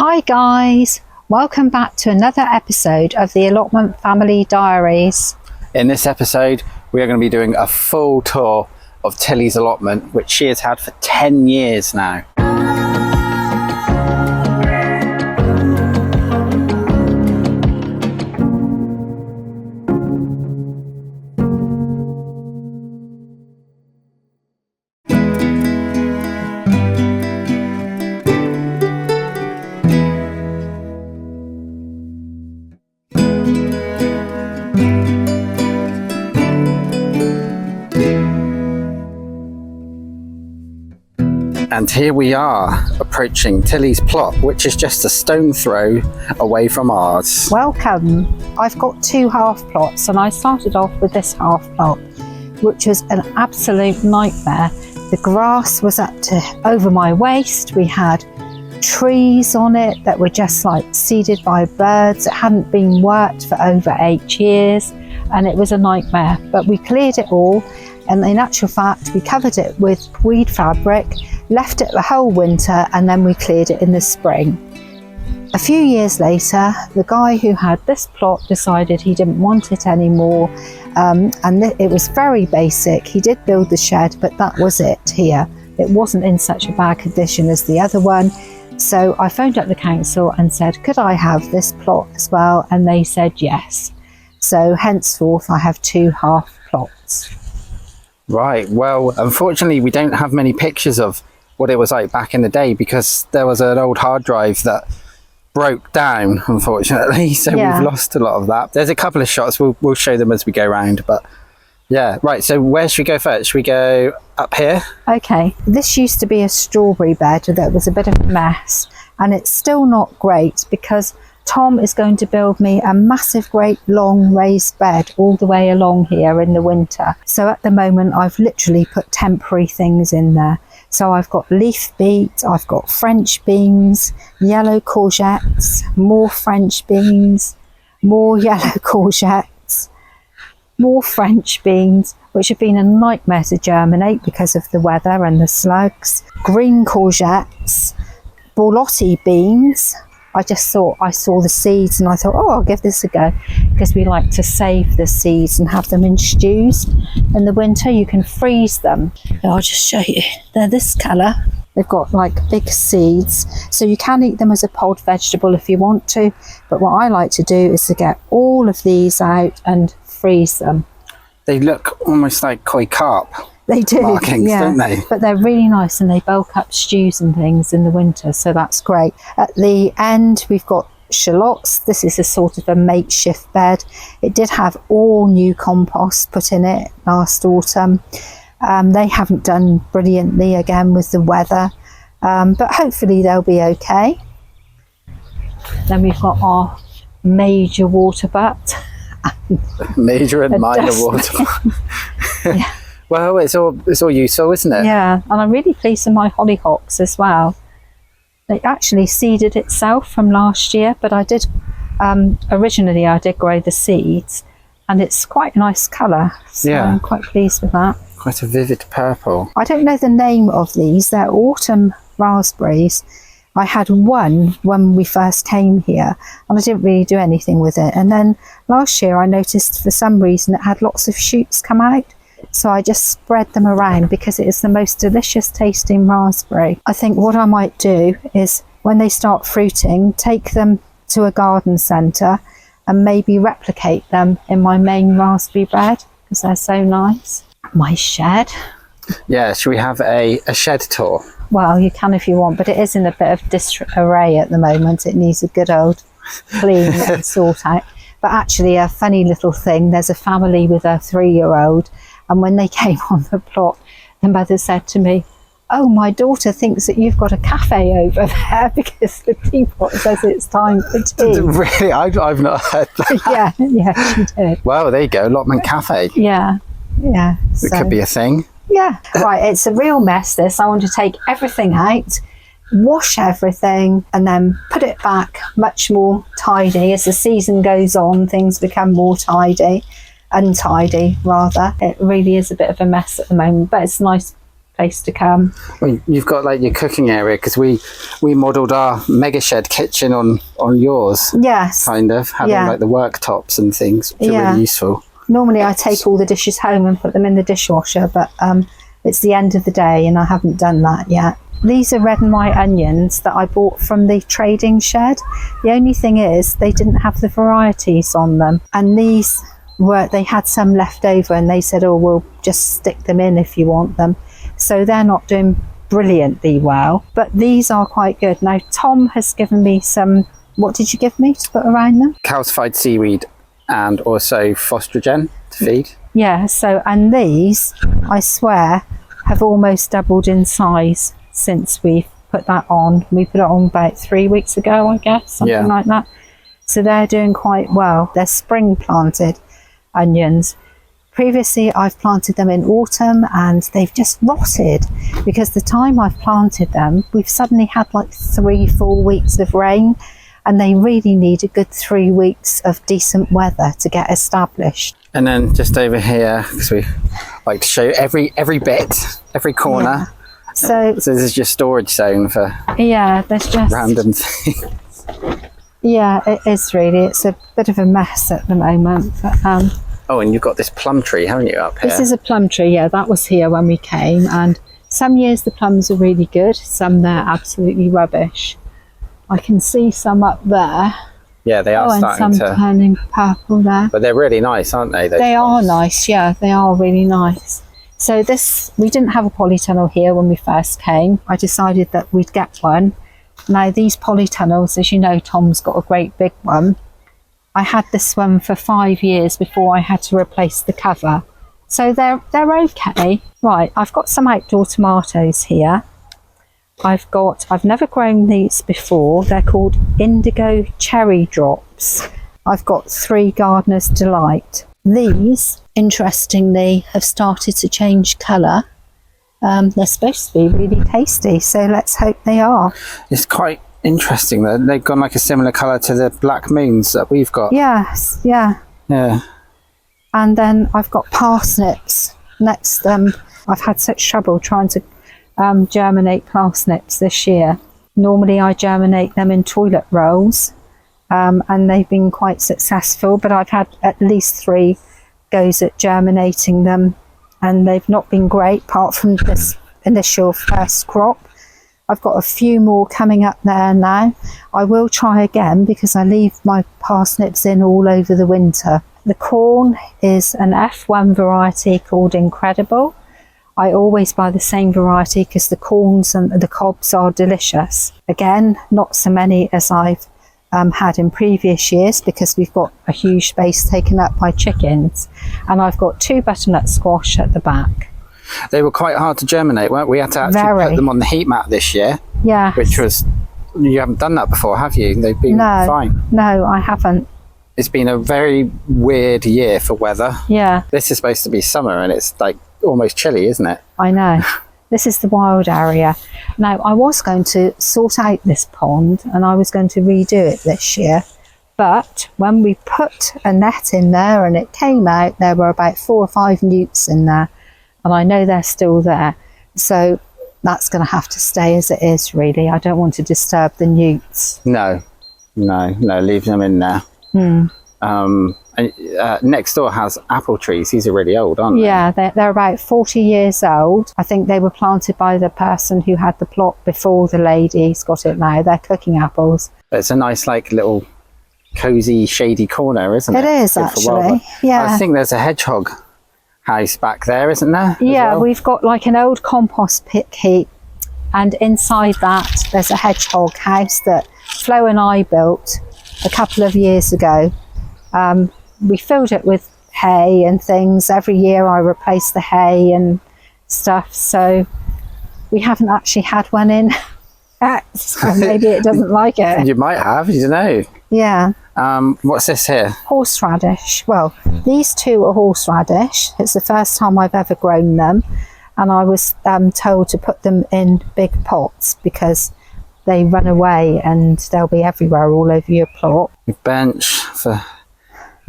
Hi guys, welcome back to another episode of the Allotment Family Diaries. In this episode, we are going to be doing a full tour of Tilly's allotment, which she has had for 10 years now. And here we are approaching Tilly's plot, which is just a stone throw away from ours. Welcome. I've got two half plots and I started off with this half plot, which was an absolute nightmare. The grass was up to over my waist. We had trees on it that were just like seeded by birds. It hadn't been worked for over 8 years and it was a nightmare, but we cleared it all. And in actual fact, we covered it with weed fabric, left it the whole winter, and then we cleared it in the spring. A few years later, the guy who had this plot decided he didn't want it anymore, and it was very basic. He did build the shed, but that was it here. It wasn't in such a bad condition as the other one. So I phoned up the council and said, could I have this plot as well? And they said yes. So henceforth, I have two half plots. Right, well, unfortunately, we don't have many pictures of what it was like back in the day because there was an old hard drive that broke down, unfortunately, so Yeah. we've lost a lot of that. There's a couple of shots, we'll show them as we go around, but yeah. Right, so where should we go first? Should we go up here? Okay, this used to be a strawberry bed that was a bit of a mess, and it's still not great because Tom is going to build me a massive, great, long raised bed all the way along here in the winter. So at the moment, I've literally put temporary things in there. So I've got leaf beet, I've got French beans, yellow courgettes, more French beans, more yellow courgettes, more French beans, which have been a nightmare to germinate because of the weather and the slugs, green courgettes, borlotti beans. I just thought, I saw the seeds and I thought, oh, I'll give this a go, because we like to save the seeds and have them in stews. In the winter, you can freeze them. I'll just show you. They're this colour. They've got like big seeds, so you can eat them as a pod vegetable if you want to. But what I like to do is to get all of these out and freeze them. They look almost like koi carp. They do, markings, yeah, don't they? But they're really nice and they bulk up stews and things in the winter, so that's great. At the end, we've got shallots. This is a sort of a makeshift bed. It did have all new compost put in it last autumn. They haven't done brilliantly again with the weather, but hopefully they'll be okay. Then we've got our major water butt. Major and minor water. Yeah. Well, it's all useful, isn't it? Yeah, and I'm really pleased with my hollyhocks as well. It actually seeded itself from last year, but I did, originally I did grow the seeds, and it's quite a nice colour, so yeah. I'm quite pleased with that. Quite a vivid purple. I don't know the name of these, they're autumn raspberries. I had one when we first came here, and I didn't really do anything with it. And then last year I noticed for some reason it had lots of shoots come out. So I just spread them around because it is the most delicious tasting raspberry. I think what I might do is when they start fruiting, take them to a garden centre and maybe replicate them in my main raspberry bed because they're so nice. My shed. Yeah, should we have a shed tour? Well, you can if you want, but it is in a bit of disarray at the moment. It needs a good old clean and sort out. But actually a funny little thing, there's a family with a 3-year-old, and when they came on the plot, the mother said to me, oh, my daughter thinks that you've got a cafe over there because the teapot says it's time for tea. Really? I've not heard that. Yeah, she did. Well, there you go, Allotment Cafe. Yeah. It could be a thing. Yeah. Right, it's a real mess, this. I want to take everything out, wash everything, and then put it back much more tidy. As the season goes on, things become more untidy rather. It really is a bit of a mess at the moment, but it's nice place to come. Well, you've got like your cooking area, because we modelled our mega shed kitchen on yours. Yes. Kind of having like the worktops and things, which are really useful. Normally I take all the dishes home and put them in the dishwasher, but it's the end of the day and I haven't done that yet. These are red and white onions that I bought from the trading shed. The only thing is they didn't have the varieties on them, and these they had some left over and they said, oh, we'll just stick them in if you want them. So they're not doing brilliantly well, but these are quite good. Now Tom has given me some, what did you give me to put around them? Calcified seaweed and also phostrogen to feed. Yeah, so, and these, I swear, have almost doubled in size since we've put that on. We put it on about 3 weeks ago, I guess, something like that. So they're doing quite well. They're spring planted onions. Previously I've planted them in autumn and they've just rotted, because the time I've planted them we've suddenly had like 3-4 weeks of rain, and they really need a good 3 weeks of decent weather to get established. And then just over here, because we like to show every bit, every corner. So this is your storage zone for there's just random things. Yeah, it is really. It's a bit of a mess at the moment. But, oh, and you've got this plum tree, haven't you, up here? This is a plum tree, yeah. That was here when we came. And some years the plums are really good. Some they're absolutely rubbish. I can see some up there. Yeah, they are starting and some turning purple there. But they're really nice, aren't they? They are nice, yeah. They are really nice. So we didn't have a polytunnel here when we first came. I decided that we'd get one. Now these polytunnels, as you know, Tom's got a great big one. I had this one for 5 years before I had to replace the cover. So they're okay. Right, I've got some outdoor tomatoes here. I've never grown these before. They're called indigo cherry drops. I've got 3 Gardener's Delight. These, interestingly, have started to change colour. They're supposed to be really tasty, so let's hope they are. It's quite interesting that they've gone like a similar colour to the black moons that we've got. Yes, yeah. Yeah. And then I've got parsnips next. I've had such trouble trying to germinate parsnips this year. Normally I germinate them in toilet rolls, and they've been quite successful, but I've had at least 3 goes at germinating them, and they've not been great apart from this initial first crop. I've got a few more coming up there now. I will try again because I leave my parsnips in all over the winter. The corn is an F1 variety called Incredible. I always buy the same variety because the corns and the cobs are delicious. Again, not so many as I've had in previous years because we've got a huge space taken up by chickens. And I've got 2 butternut squash at the back. They were quite hard to germinate, weren't we? We had to actually put them on the heat mat this year. Yeah. Which was, you haven't done that before, have you? They've been fine. No, I haven't. It's been a very weird year for weather. Yeah. This is supposed to be summer and it's like almost chilly, isn't it? I know. This is the wild area. Now, I was going to sort out this pond and I was going to redo it this year. But when we put a net in there and it came out, there were about 4 or 5 newts in there. And I know they're still there. So that's going to have to stay as it is, really. I don't want to disturb the newts. No, leave them in there. And next door has apple trees. These are really old, aren't they? Yeah, they're about 40 years old. I think they were planted by the person who had the plot before the lady's got it now. They're cooking apples. It's a nice, like, little cosy, shady corner, isn't it? It is, actually. Yeah. I think there's a hedgehog house back there, isn't there? Yeah, we've got like an old compost pit heap, and inside that there's a hedgehog house that Flo and I built a couple of years ago. We filled it with hay and things. Every year I replace the hay and stuff, so we haven't actually had one in yet, so maybe it doesn't like it. You might have, you don't know. Yeah. What's this here? Horseradish. Well, these 2 are horseradish. It's the first time I've ever grown them, and I was told to put them in big pots because they run away and they'll be everywhere all over your plot. Your bench for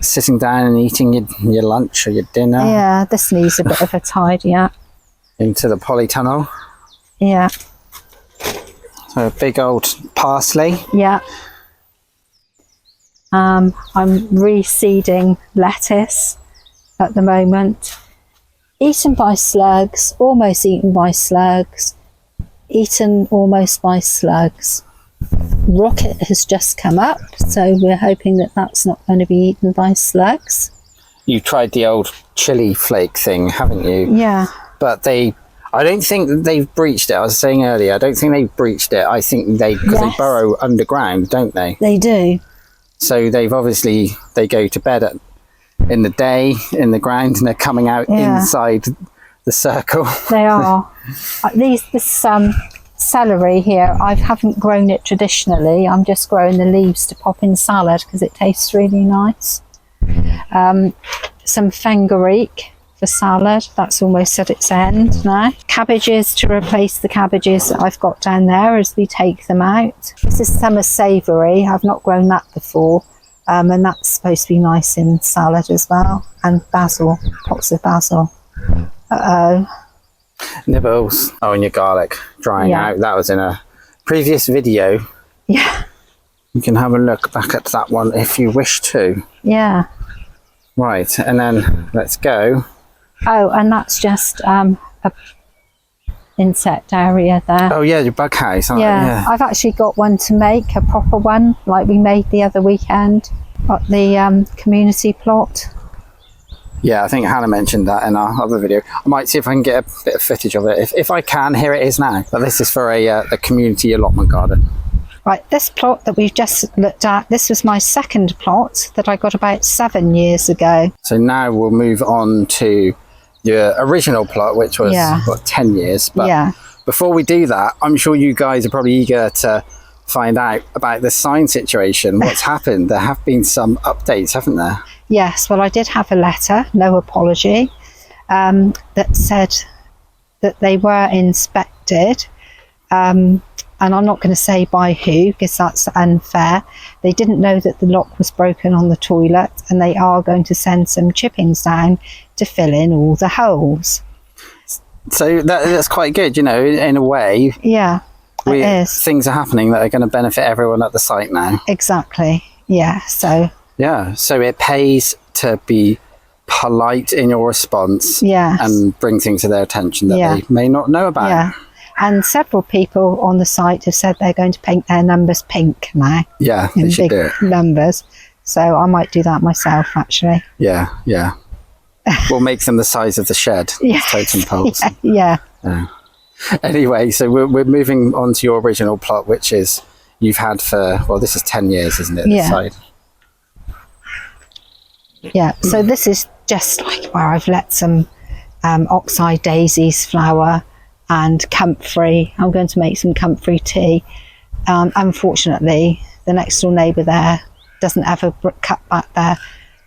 sitting down and eating your lunch or your dinner. Yeah, this needs a bit of a tidy up. into the polytunnel. Yeah. So a big old parsley. Yeah. I'm reseeding lettuce at the moment. Eaten by slugs, almost eaten by slugs, eaten almost by slugs. Rocket has just come up, so we're hoping that that's not going to be eaten by slugs. You tried the old chili flake thing, haven't you? Yeah. But I don't think they've breached it. I was saying earlier, I don't think they've breached it. I think because they burrow underground, don't they? They do. So they go to bed in the day in the ground, and they're coming out inside the circle. They are. This celery here, I haven't grown it traditionally. I'm just growing the leaves to pop in salad because it tastes really nice. Some fenugreek for salad. That's almost at its end now. Cabbages to replace the cabbages that I've got down there as we take them out. This is summer savoury. I've not grown that before. And that's supposed to be nice in salad as well. And basil, pots of basil. Nibbles. Oh, and your garlic drying out. That was in a previous video. Yeah. You can have a look back at that one if you wish to. Yeah. Right, and then let's go. Oh, and that's just a insect area there. Oh yeah, your bug house. Yeah, I've actually got one to make, a proper one, like we made the other weekend at the community plot. Yeah, I think Hannah mentioned that in our other video. I might see if I can get a bit of footage of it. If I can, here it is now. But this is for a community allotment garden. Right, this plot that we've just looked at, this was my second plot that I got about 7 years ago. So now we'll move on to your original plot, which was 10 years. But before we do that, I'm sure you guys are probably eager to find out about the sign situation. What's happened? There have been some updates, haven't there? Yes, well, I did have a letter, no apology, that said that they were inspected. And I'm not going to say by who, because that's unfair. They didn't know that the lock was broken on the toilet, and they are going to send some chippings down to fill in all the holes. So that's quite good, you know, in a way. Yeah, it is. Things are happening that are going to benefit everyone at the site now. Exactly, yeah. So it pays to be polite in your response and bring things to their attention that they may not know about. Yeah. And several people on the site have said they're going to paint their numbers pink now. Yeah, in they should big do it. Numbers. So I might do that myself, actually. Yeah. We'll make them the size of the shed. Totem poles. Yeah. Anyway, so we're moving on to your original plot, which is you've had for, well, this is 10 years, isn't it? This side. Yeah. So this is just like where I've let some oxeye daisies flower. And comfrey. I'm going to make some comfrey tea. Unfortunately, the next door neighbour there doesn't ever cut back their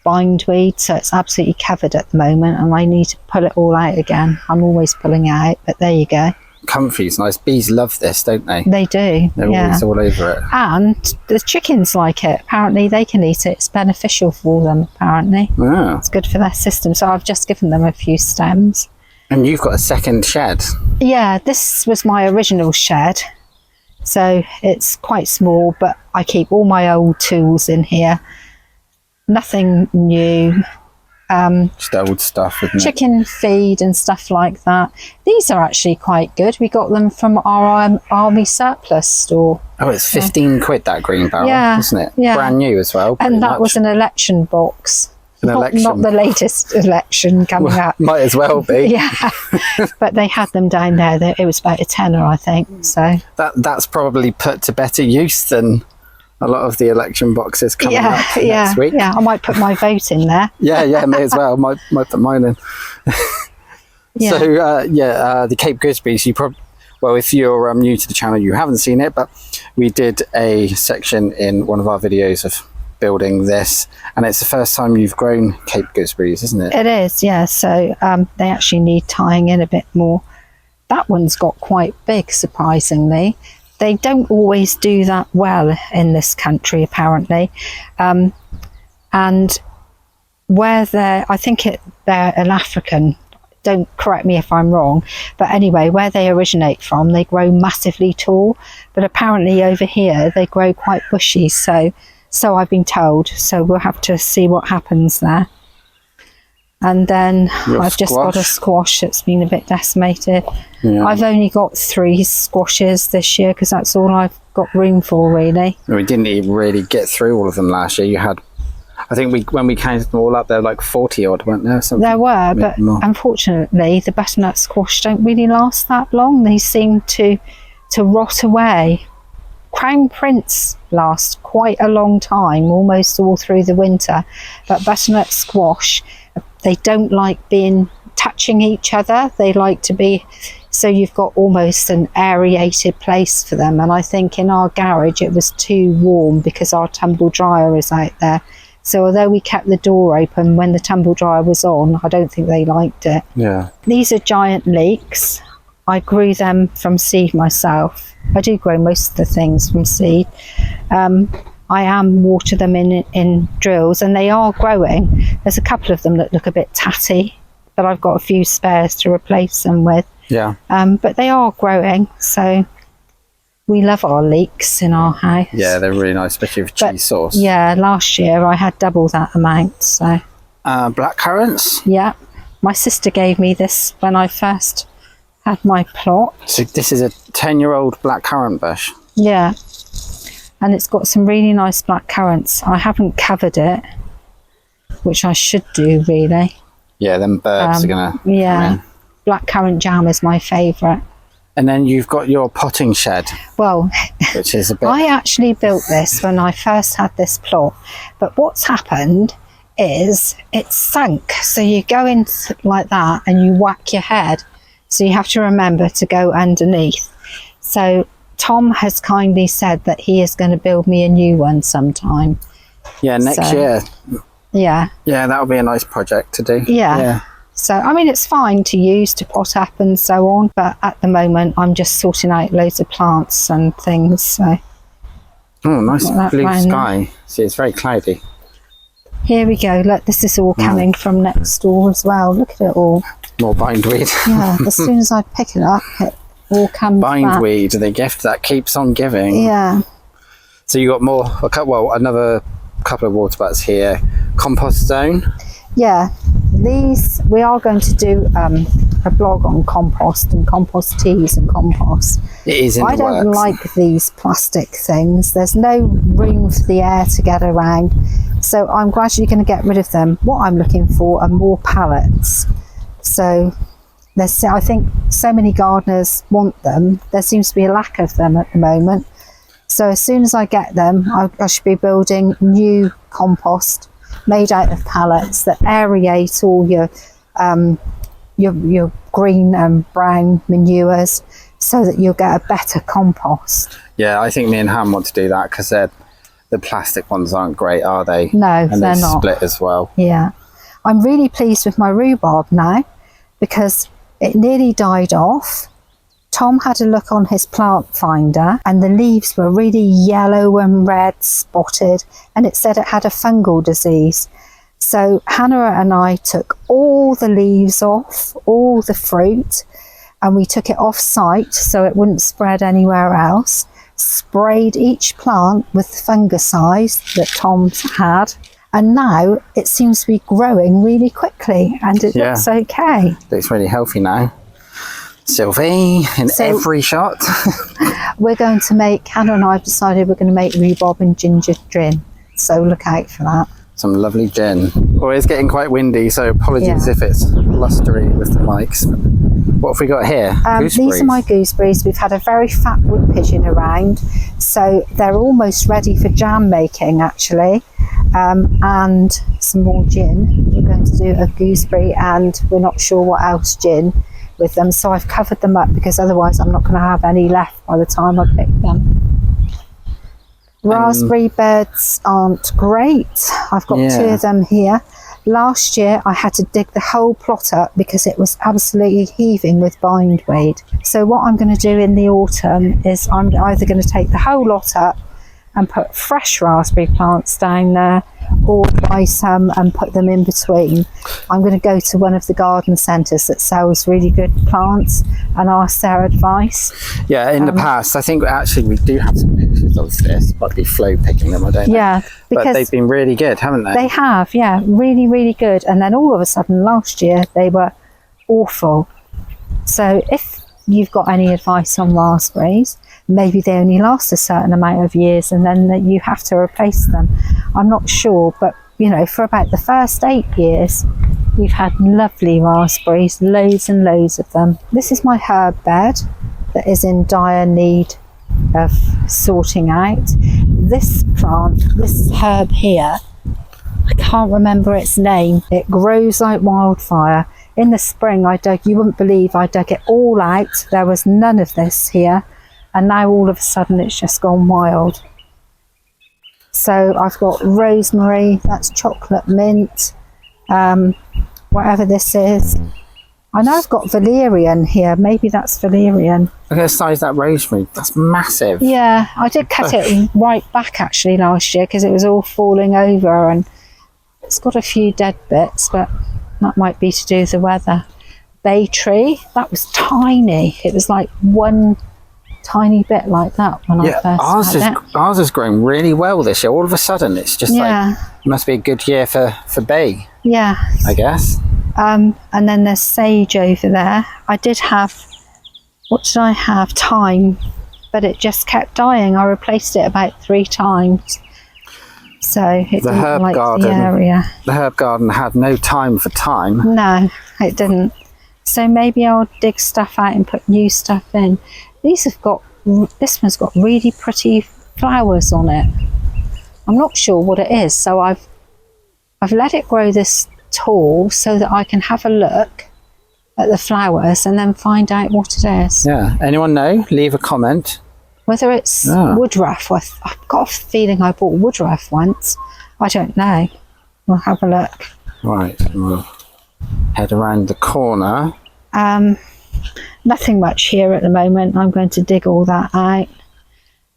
bindweed, so it's absolutely covered at the moment, and I need to pull it all out again. I'm always pulling it out, but there you go. Comfrey's nice. Bees love this, don't they? They do. They're always all over it. And the chickens like it. Apparently they can eat it. It's beneficial for them, apparently. Oh. It's good for their system. So I've just given them a few stems. And you've got a second shed. Yeah, this was my original shed. So it's quite small, but I keep all my old tools in here. Nothing new. Just old stuff, isn't it? Chicken feed and stuff like that. These are actually quite good. We got them from our army surplus store. Oh, it's 15 quid, that green barrel, isn't it? Yeah. Brand new as well. And that was an election box. Not the latest election coming up. Might as well be. Yeah, but they had them down there. It was about a tenner, I think. So that's probably put to better use than a lot of the election boxes coming up next week. Yeah, I might put my vote in there. yeah, may as well. Might put mine in. So the Cape Gooseberries. Well, if you're new to the channel, you haven't seen it, but we did a section in one of our videos of building this, and it's the first time you've grown Cape Gooseberries, isn't it? It is, yeah. So they actually need tying in a bit more. That one's got quite big, surprisingly. They don't always do that well in this country, apparently. And where I think they're an African don't correct me if I'm wrong, but anyway, where they originate from, they grow massively tall, but apparently over here they grow quite bushy, so I've been told. So we'll have to see what happens there. And then I've just got a squash that's been a bit decimated. Yeah. I've only got 3 squashes this year because that's all I've got room for, really. We didn't even really get through all of them last year. You had, I think when we counted them all up, there were like 40 odd, weren't there? Something there were, but unfortunately the butternut squash don't really last that long. They seem to rot away. Crown Prince last quite a long time, almost all through the winter, but butternut squash, they don't like being touching each other. They like to be, so you've got almost an aerated place for them. And I think in our garage it was too warm because our tumble dryer is out there. So although we kept the door open when the tumble dryer was on, I don't think they liked it. Yeah. These are giant leeks. I grew them from seed myself. I do grow most of the things from seed. I am water them in drills, and they are growing. There's a couple of them that look a bit tatty, but I've got a few spares to replace them with. Yeah. But they are growing, so we love our leeks in our house. Yeah, they're really nice, especially with cheese sauce. Yeah, last year I had double that amount. So. Black currants? Yeah. My sister gave me this when I first had my plot. So this is a 10-year-old black currant bush? Yeah. And it's got some really nice black currants. I haven't covered it, which I should do, really. Yeah, them birds are going to yeah, black currant jam is my favourite. And then you've got your potting shed. Well, which is a bit... I actually built this when I first had this plot. But what's happened is it's sunk. So you go in like that and you whack your head. So you have to remember to go underneath. So Tom has kindly said that he is going to build me a new one sometime. Yeah, next year. Yeah. Yeah, that'll be a nice project to do. Yeah. So, I mean, it's fine to use to pot up and so on, but at the moment I'm just sorting out loads of plants and things. So. Oh, nice blue sky. See, it's very cloudy. Here we go. Look, this is all coming from next door as well. Look at it all. More bindweed. Yeah, as soon as I pick it up, it all comes bindweed, the gift that keeps on giving. Yeah. So you got more, another couple of water butts here. Compost zone. Yeah, these, we are going to do a blog on compost and compost teas and compost. It is in the works. I don't like these plastic things. There's no room for the air to get around. So I'm gradually going to get rid of them. What I'm looking for are more pallets. So I think so many gardeners want them. There seems to be a lack of them at the moment. So as soon as I get them, I should be building new compost made out of pallets that aerate all your green and brown manures, so that you'll get a better compost. Yeah, I think me and Ham want to do that because the plastic ones aren't great, are they? No, and they're not. Split as well. Yeah, I'm really pleased with my rhubarb now because it nearly died off. Tom had a look on his plant finder and the leaves were really yellow and red spotted, and it said it had a fungal disease. So Hannah and I took all the leaves off, all the fruit, and we took it off site so it wouldn't spread anywhere else, sprayed each plant with fungicides that Tom's had, and now it seems to be growing really quickly and it looks okay. Looks really healthy now. Sylvie in every shot. We're going to make, Hannah and I have decided we're going to make rhubarb and ginger gin, so look out for that. Some lovely gin. Well, it's getting quite windy, so apologies if it's blustery with the mics. What have we got here? These are my gooseberries. We've had a very fat wood pigeon around, so they're almost ready for jam making actually. And some more gin. We're going to do a gooseberry and we're not sure what else gin with them, so I've covered them up because otherwise I'm not going to have any left by the time I pick them. Raspberry beds aren't great. I've got 2 of them here. Last year I had to dig the whole plot up because it was absolutely heaving with bindweed. So what I'm going to do in the autumn is I'm either going to take the whole lot up and put fresh raspberry plants down there, or buy some and put them in between. I'm going to go to one of the garden centres that sells really good plants and ask their advice. Yeah, in the past, I think actually we do have some pictures of this, but be Flo picking them, I don't know. Yeah, but because they've been really good, haven't they? they have, yeah, really, really good. And then all of a sudden last year they were awful. So if you've got any advice on raspberries, maybe they only last a certain amount of years and then you have to replace them. I'm not sure, but you know, for about the first 8 years, we've had lovely raspberries, loads and loads of them. This is my herb bed that is in dire need of sorting out. This plant, this herb here, I can't remember its name. It grows like wildfire. In the spring, you wouldn't believe, I dug it all out. There was none of this here. And now all of a sudden it's just gone wild. So I've got rosemary, that's chocolate mint, whatever this is. I know I've got valerian here, maybe that's valerian. Look at the size of that rosemary, that's massive. Yeah, I did cut it right back actually last year because it was all falling over and it's got a few dead bits, but that might be to do with the weather. Bay tree, that was tiny. It was like one tiny bit like that when I first had it. Ours has grown really well this year. All of a sudden, it's just like, it must be a good year for bay. Yeah. I guess. And then there's sage over there. I did have, what did I have? Thyme, but it just kept dying. I replaced it about 3 times. So it didn't like the area. The herb garden had no time for thyme. No, it didn't. So maybe I'll dig stuff out and put new stuff in. This one's got really pretty flowers on it. I'm not sure what it is, so I've let it grow this tall so that I can have a look at the flowers and then find out what it is. Yeah, anyone know? Leave a comment. Whether it's woodruff. I've got a feeling I bought woodruff once. I don't know. We'll have a look. Right, we'll head around the corner. Nothing much here at the moment. I'm going to dig all that out.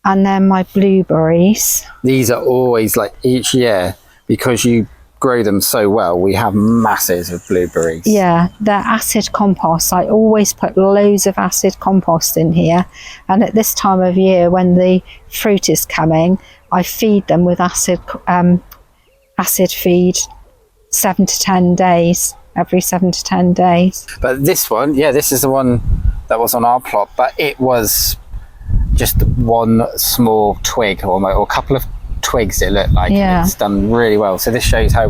And then my blueberries. These are always like each year, because you grow them so well, we have masses of blueberries. Yeah, they're acid compost. I always put loads of acid compost in here. And at this time of year, when the fruit is coming, I feed them with acid feed 7 to 10 days. Every 7 to 10 days. But this one, this is the one that was on our plot, but it was just one small twig or a couple of twigs, it looked like. Yeah. It's done really well. So this shows how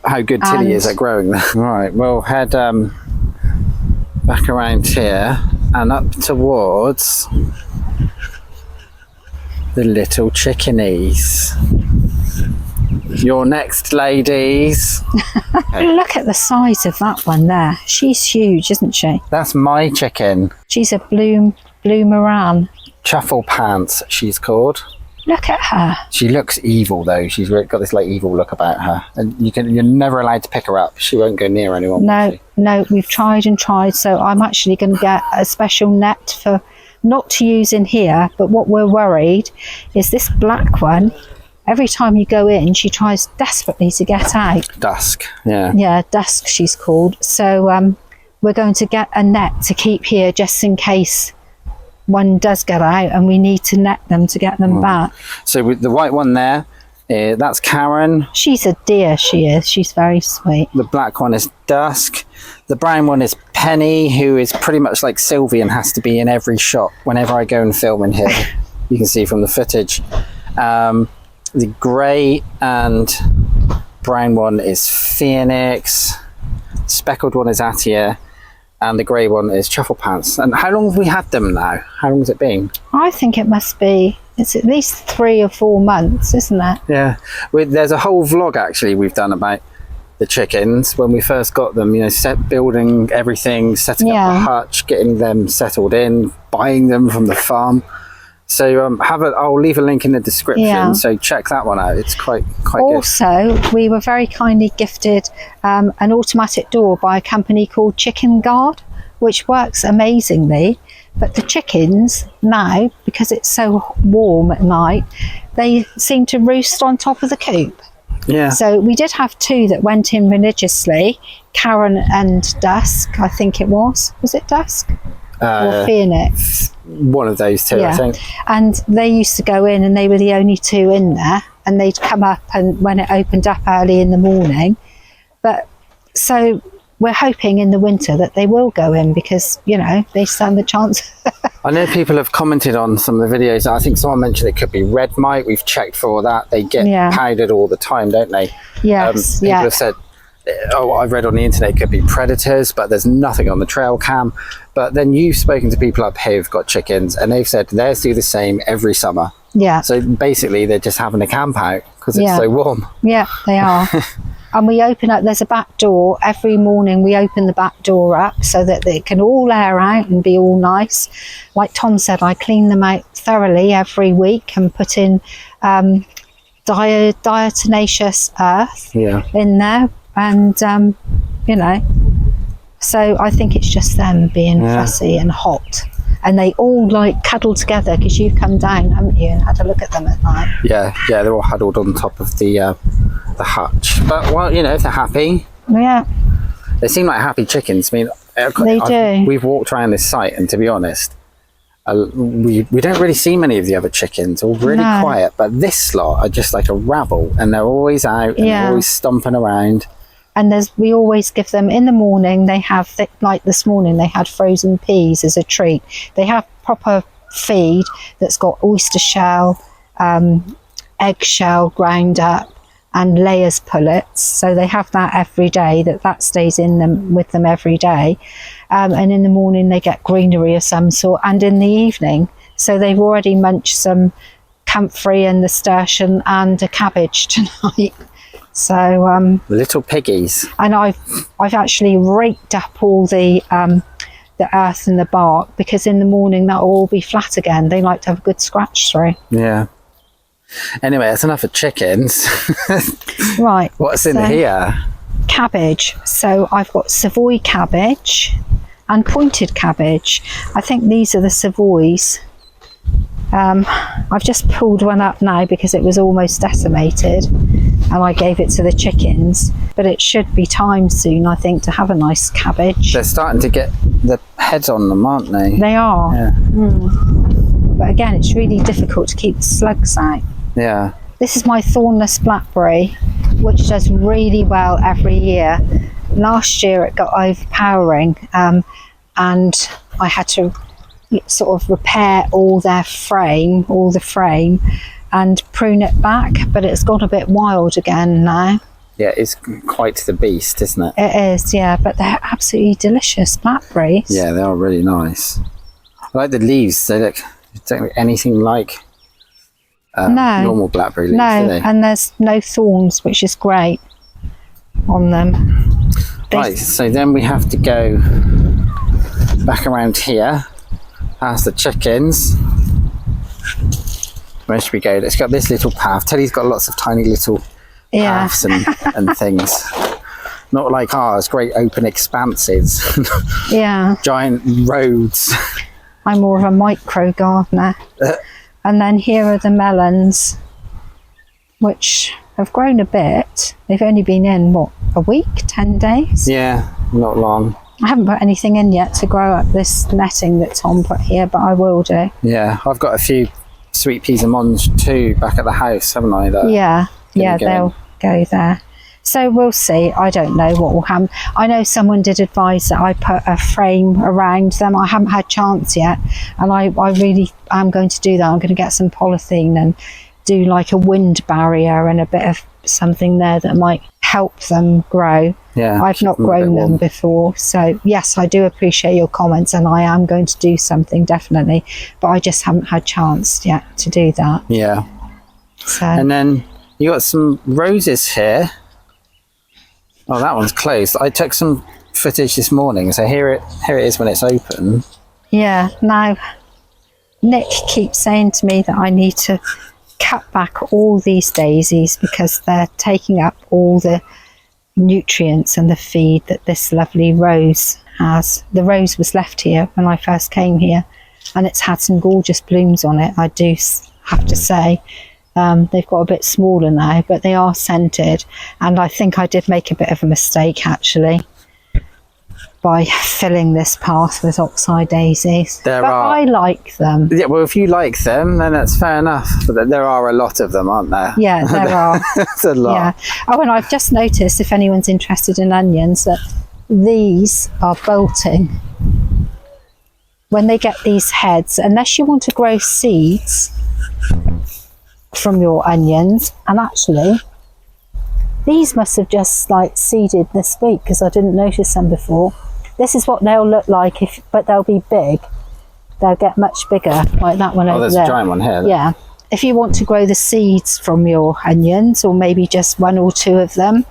how good Tilly is at growing them. Right, we'll head back around here and up towards the little chickenees. You're next, ladies. Look at the size of that one there. She's huge, isn't she? That's my chicken. She's a blue Moran. Truffle Pants, she's called. Look at her. She looks evil though. She's got this like evil look about her, and you're never allowed to pick her up. She won't go near anyone. No, we've tried and tried. So I'm actually going to get a special net for not to use in here. But what we're worried is this black one. Every time you go in, she tries desperately to get out. Dusk, yeah. Yeah, Dusk she's called. So we're going to get a net to keep here just in case one does get out and we need to net them to get them back. So with the white one there, that's Karen. She's a dear, she is. She's very sweet. The black one is Dusk. The brown one is Penny, who is pretty much like Sylvie and has to be in every shot whenever I go and film in here. You can see from the footage. The grey and brown one is Phoenix, speckled one is Atia, and the grey one is Truffle Pants. And how long have we had them now? How long has it been? I think it must be, it's at least 3 or 4 months, isn't it? Yeah, there's a whole vlog actually we've done about the chickens when we first got them, building everything, setting up the hutch, getting them settled in, buying them from the farm. So I'll leave a link in the description. So check that one out. It's quite good. Also, we were very kindly gifted an automatic door by a company called Chicken Guard, which works amazingly. But the chickens now, because it's so warm at night, they seem to roost on top of the coop. Yeah. So we did have 2 that went in religiously, Karen and Dusk, I think it was. Was it Dusk? Or Phoenix? One of those 2, I think. And they used to go in and they were the only 2 in there, and they'd come up and when it opened up early in the morning. But so we're hoping in the winter that they will go in because, you know, they stand the chance. I know people have commented on some of the videos. I think someone mentioned it could be red mite. We've checked for all that. They get powdered all the time, don't they? Yes. People have said, oh, I've read on the internet it could be predators, but there's nothing on the trail cam. But then you've spoken to people up here who've got chickens, and they've said theirs do the same every summer. Yeah. So basically they're just having a camp out because it's so warm. Yeah, they are. And we open up, there's a back door. Every morning we open the back door up so that they can all air out and be all nice. Like Tom said, I clean them out thoroughly every week and put in diatomaceous earth in there. And, you know, so I think it's just them being fussy and hot. And they all like cuddle together because you've come down, haven't you, and had a look at them at night. Yeah, they're all huddled on top of the hutch. But, well, you know, if they're happy. Yeah. They seem like happy chickens. I mean, they do. We've walked around this site, and to be honest, we don't really see many of the other chickens. All really quiet. But this lot are just like a rabble, and they're always out and they're always stomping around. And we always give them in the morning. They have, like this morning, they had frozen peas as a treat. They have proper feed that's got oyster shell, egg shell ground up, and layers pullets. So they have that every day. That stays in them with them every day. And in the morning they get greenery of some sort, and in the evening. So they've already munched some comfrey and nasturtium and a cabbage tonight. So little piggies. And I've actually raked up all the earth and the bark, because in the morning that will all be flat again. They like to have a good scratch through. Yeah. Anyway, that's enough of chickens. Right. What's in here? Cabbage. So I've got Savoy cabbage and pointed cabbage. I think these are the Savoys. I've just pulled one up now because it was almost decimated, and I gave it to the chickens. But it should be time soon, I think, to have a nice cabbage. They're starting to get the heads on them, aren't they? They are. Yeah. But again, it's really difficult to keep the slugs out. Yeah. This is my thornless blackberry, which does really well every year. Last year it got overpowering, and I had to sort of repair all the frame and prune it back, but it's got a bit wild again now. Yeah, it's quite the beast, isn't it? It is, yeah, but they're absolutely delicious blackberries. Yeah, they are really nice. I like the leaves. They don't look anything like normal blackberry leaves, do they? And there's no thorns, which is great on them. Right, so then we have to go back around here, past the chickens. Where should we go? Let's go up this little path. Teddy's got lots of tiny little paths and things. Not like ours, great open expanses. Yeah. Giant roads. I'm more of a micro gardener. And then here are the melons, which have grown a bit. They've only been in, what, a week, 10 days? Yeah, not long. I haven't put anything in yet to grow up this netting that Tom put here, but I will do. Yeah, I've got a few sweet peas and monge too back at the house, haven't I? Yeah, they'll go there. So we'll see. I don't know what will happen. I know someone did advise that I put a frame around them. I haven't had chance yet, and I really am going to do that. I'm going to get some polythene and do like a wind barrier and a bit of something there that might help them grow. Yeah, I've not grown them before, so yes, I do appreciate your comments, and I am going to do something definitely, but I just haven't had chance yet to do that. Yeah. So. And then you got some roses here. Oh, that one's closed. I took some footage this morning, so here it is when it's open. Yeah. Now Nick keeps saying to me that I need to cut back all these daisies because they're taking up all the nutrients and the feed that this lovely rose has. The rose was left here when I first came here, and it's had some gorgeous blooms on it, I do have to say, They've got a bit smaller now, but they are scented. And I think I did make a bit of a mistake actually by filling this path with oxeye daisies. I like them. Yeah, well, if you like them, then that's fair enough. But there are a lot of them, aren't there? Yeah, there are. It's a lot. Yeah. Oh, and I've just noticed, if anyone's interested in onions, that these are bolting. When they get these heads, unless you want to grow seeds from your onions, and actually, these must have just like seeded this week because I didn't notice them before. This is what they'll look like, but they'll be big. They'll get much bigger, like that one over there. Oh, there's a giant one here. Yeah. If you want to grow the seeds from your onions, or maybe just 1 or 2 of them,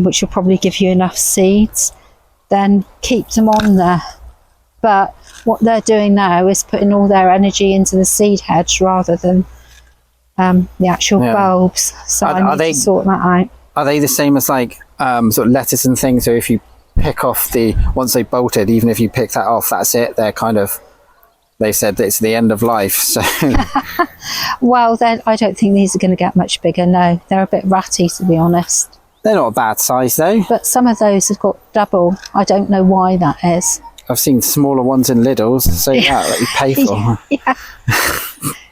which will probably give you enough seeds, then keep them on there. But what they're doing now is putting all their energy into the seed heads rather than the actual bulbs. So I need to sort that out. Are they the same as like sort of lettuce and things? So if you pick off once they bolted, even if you pick that off, that's it. They're kind of, they said it's the end of life. So well, then I don't think these are going to get much bigger. No, they're a bit ratty, to be honest. They're not a bad size though. But some of those have got double. I don't know why that is. I've seen smaller ones in Lidl's, so that you pay for. Yeah.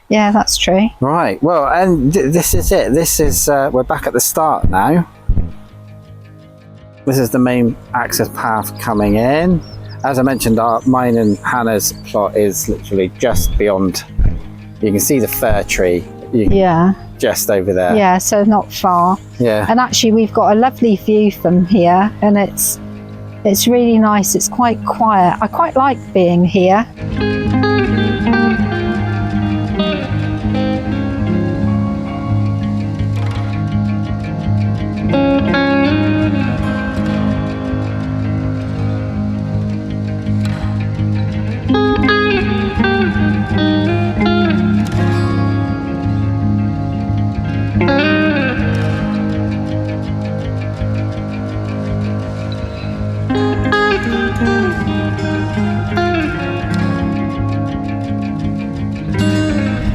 Yeah, that's true. Right, well, and this is it. This is, we're back at the start now. This is the main access path coming in. As I mentioned, mine and Hannah's plot is literally just beyond. You can see the fir tree. Just over there. Yeah, so not far. Yeah. And actually, we've got a lovely view from here, and it's really nice. It's quite quiet. I quite like being here.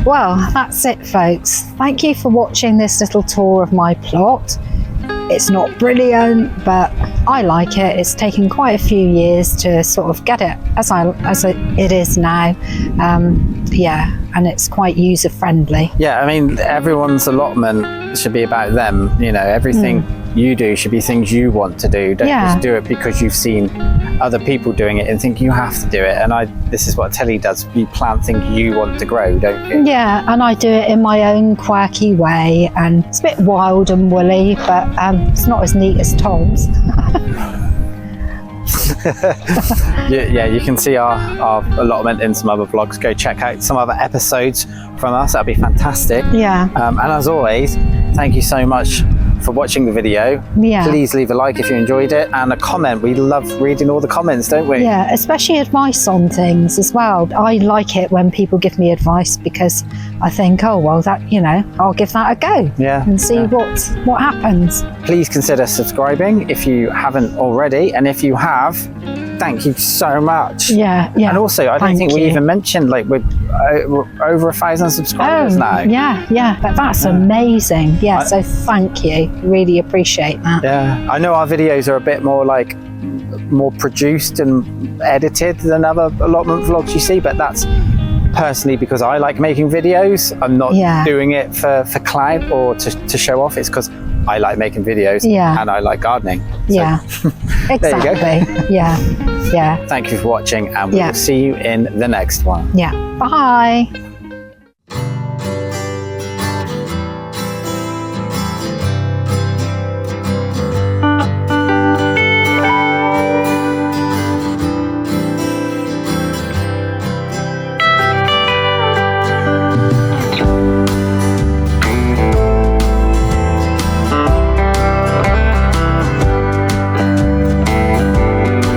Well, that's it, folks. Thank you for watching this little tour of my plot. It's not brilliant, but I like it. It's taken quite a few years to sort of get it as it is now. Yeah, and it's quite user friendly. Yeah, I mean, everyone's allotment should be about them. You know, everything you do should be things you want to do. Don't just do it because you've seen other people doing it and think you have to do it. And this is what Telly does. You plant things you want to grow, don't you? Yeah, and I do it in my own quirky way, and it's a bit wild and woolly, but it's not as neat as Tom's. Yeah, you can see our allotment in some other vlogs. Go check out some other episodes from us. That'd be fantastic. Yeah. And as always, thank you so much for watching the video. Yeah. Please leave a like if you enjoyed it, and a comment. We love reading all the comments, don't we? Yeah, especially advice on things as well. I like it when people give me advice, because I think, oh well, that, you know, I'll give that a go. Yeah. And see what happens. Please consider subscribing if you haven't already, and if you have, thank you so much. Yeah. And also, I don't think we even mentioned, like, we're over 1,000 subscribers now. Yeah, but that's amazing. Yeah, so thank you. Really appreciate that. Yeah, I know our videos are a bit more like more produced and edited than other allotment vlogs you see, but that's personally because I like making videos. I'm not doing it for clout or to show off. It's because I like making videos and I like gardening. So, exactly. There you go. Yeah. Thank you for watching, and we will see you in the next one. Yeah. Bye.